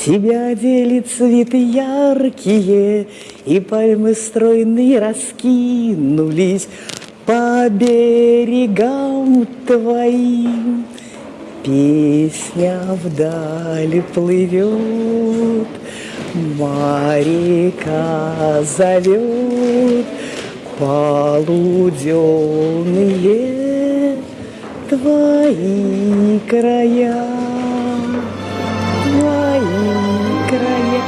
Тебя делит цветы яркие, и пальмы стройные раскинулись по берегам твоим. Песня вдали плывет, моряка зовет, полуденные твои края, твои края.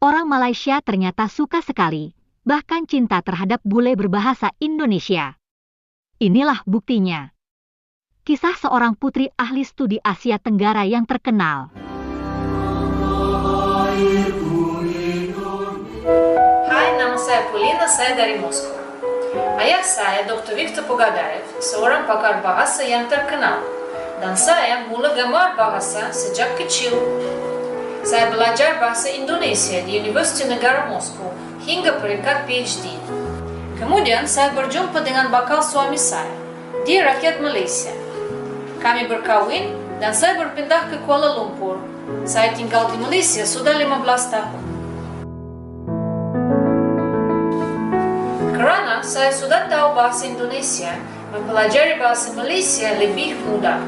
Orang Malaysia ternyata suka sekali, bahkan cinta terhadap bule berbahasa Indonesia. Inilah buktinya. Kisah seorang putri ahli studi Asia Tenggara yang terkenal. Hai, nama saya Polina, saya dari Moskow. Ayah saya, Dr. Viktor Pogadaev, seorang pakar bahasa yang terkenal. Dan saya mulai gemar bahasa sejak kecil. Saya belajar bahasa Indonesia di Universitas Negara Moskow hingga peringkat PhD. Kemudian saya berjumpa dengan bakal suami saya. Dia rakyat Malaysia. Kami berkawin dan saya berpindah ke Kuala Lumpur. Saya tinggal di Malaysia sudah 15 tahun. Karena saya sudah tahu bahasa Indonesia, mempelajari bahasa Malaysia lebih mudah.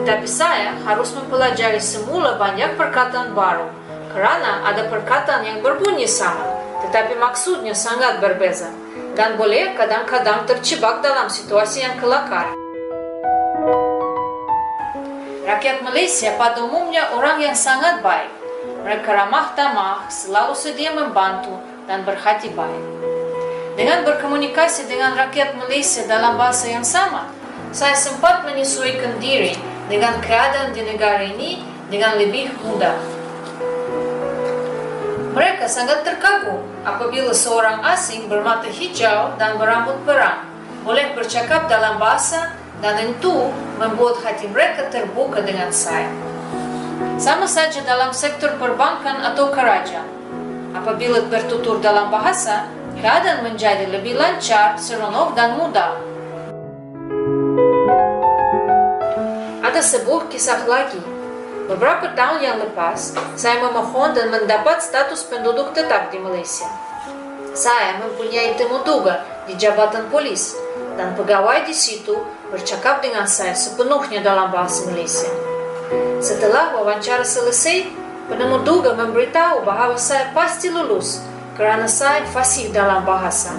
Tetapi saya harus mempelajari semula banyak perkataan baru, karena ada perkataan yang berbunyi sama, tetapi maksudnya sangat berbeza, dan boleh kadang-kadang terjebak dalam situasi yang kelakar. Rakyat Malaysia pada umumnya orang yang sangat baik. Mereka ramah tamah, selalu sedia membantu, dan berhati baik. Dengan berkomunikasi dengan rakyat Malaysia dalam bahasa yang sama, saya sempat menyesuaikan diri dengan keadaan di negara ini dengan lebih mudah. Mereka sangat terkagum apabila seorang asing bermata hijau dan berambut perang boleh bercakap dalam bahasa, dan itu membuat hati mereka terbuka dengan saya. Sama saja dalam sektor perbankan atau kerajaan. Apabila bertutur dalam bahasa, keadaan menjadi lebih lancar, seronok dan mudah. Ada sebuah kisah lagi. Beberapa tahun yang lepas, saya memohon dan mendapat status penduduk tetap di Malaysia. Saya mempunyai temu tugas di jabatan polis, dan pegawai di situ bercakap dengan saya sepenuhnya dalam bahasa Malaysia. Setelah wawancara selesai, penemu tugas memberitahu bahwa saya pasti lulus karena saya fasih dalam bahasa.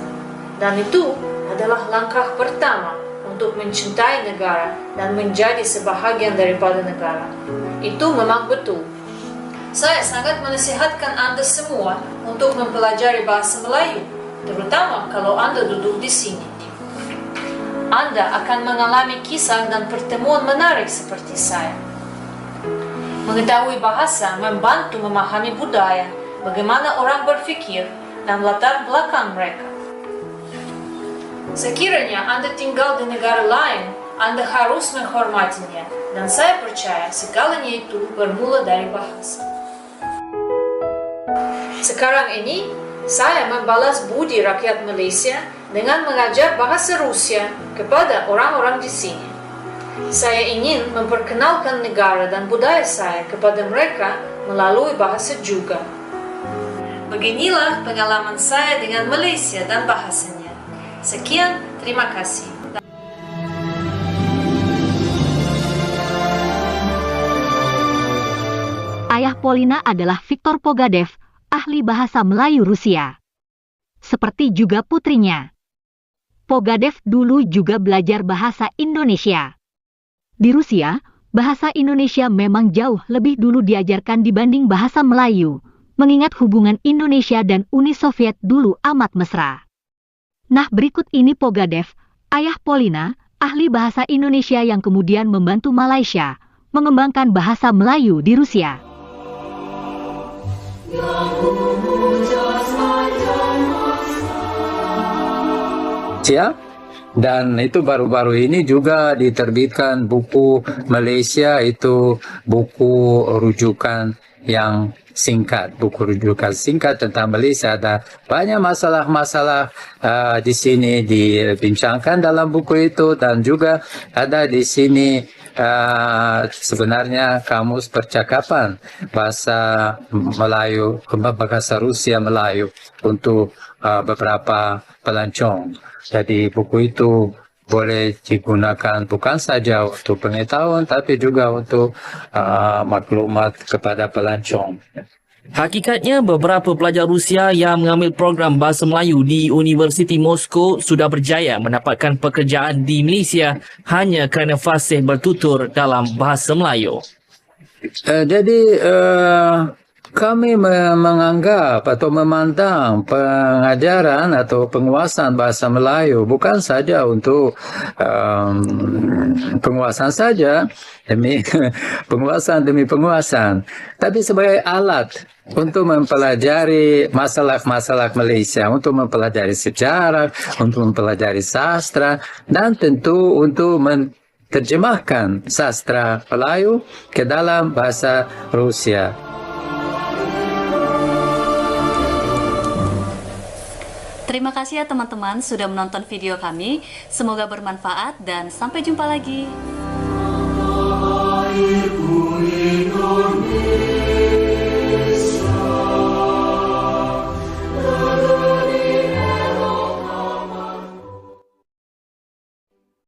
Dan itu adalah langkah pertama untuk mencintai negara dan menjadi sebahagian daripada negara. Itu memang betul. Saya sangat menasihatkan Anda semua untuk mempelajari bahasa Melayu, terutama kalau Anda duduk di sini. Anda akan mengalami kisah dan pertemuan menarik seperti saya. Mengetahui bahasa membantu memahami budaya, bagaimana orang berpikir, dan latar belakang mereka. Sekiranya Anda tinggal di negara lain, Anda harus menghormatinya, dan saya percaya segalanya itu bermula dari bahasa. Sekarang ini, saya membalas budi rakyat Malaysia dengan mengajar bahasa Rusia kepada orang-orang di sini. Saya ingin memperkenalkan negara dan budaya saya kepada mereka melalui bahasa juga. Beginilah pengalaman saya dengan Malaysia dan bahasanya. Sekian, terima kasih. Ayah Polina adalah Viktor Pogadaev, ahli bahasa Melayu Rusia. Seperti juga putrinya. Pogadaev dulu juga belajar bahasa Indonesia. Di Rusia, bahasa Indonesia memang jauh lebih dulu diajarkan dibanding bahasa Melayu, mengingat hubungan Indonesia dan Uni Soviet dulu amat mesra. Nah, berikut ini Pogadaev, ayah Polina, ahli bahasa Indonesia yang kemudian membantu Malaysia mengembangkan bahasa Melayu di Rusia. Dan itu baru-baru ini juga diterbitkan buku Malaysia, itu buku rujukan yang singkat, buku rujukan singkat tentang Malaysia. Ada banyak masalah-masalah di sini dibincangkan dalam buku itu, dan juga ada di sini sebenarnya kamus percakapan bahasa Melayu, bahasa Rusia Melayu untuk beberapa pelancong. Jadi buku itu boleh digunakan bukan saja untuk pengetahuan, tapi juga untuk maklumat kepada pelancong. Hakikatnya, beberapa pelajar Rusia yang mengambil program Bahasa Melayu di Universiti Moskow sudah berjaya mendapatkan pekerjaan di Malaysia hanya kerana fasih bertutur dalam Bahasa Melayu. Jadi kami menganggap atau memandang pengajaran atau penguasaan bahasa Melayu bukan saja untuk penguasaan saja, demi penguasaan, tapi sebagai alat untuk mempelajari masalah-masalah Malaysia, untuk mempelajari sejarah, untuk mempelajari sastra, dan tentu untuk menerjemahkan sastra Melayu ke dalam bahasa Rusia. Terima kasih ya teman-teman sudah menonton video kami. Semoga bermanfaat dan sampai jumpa lagi.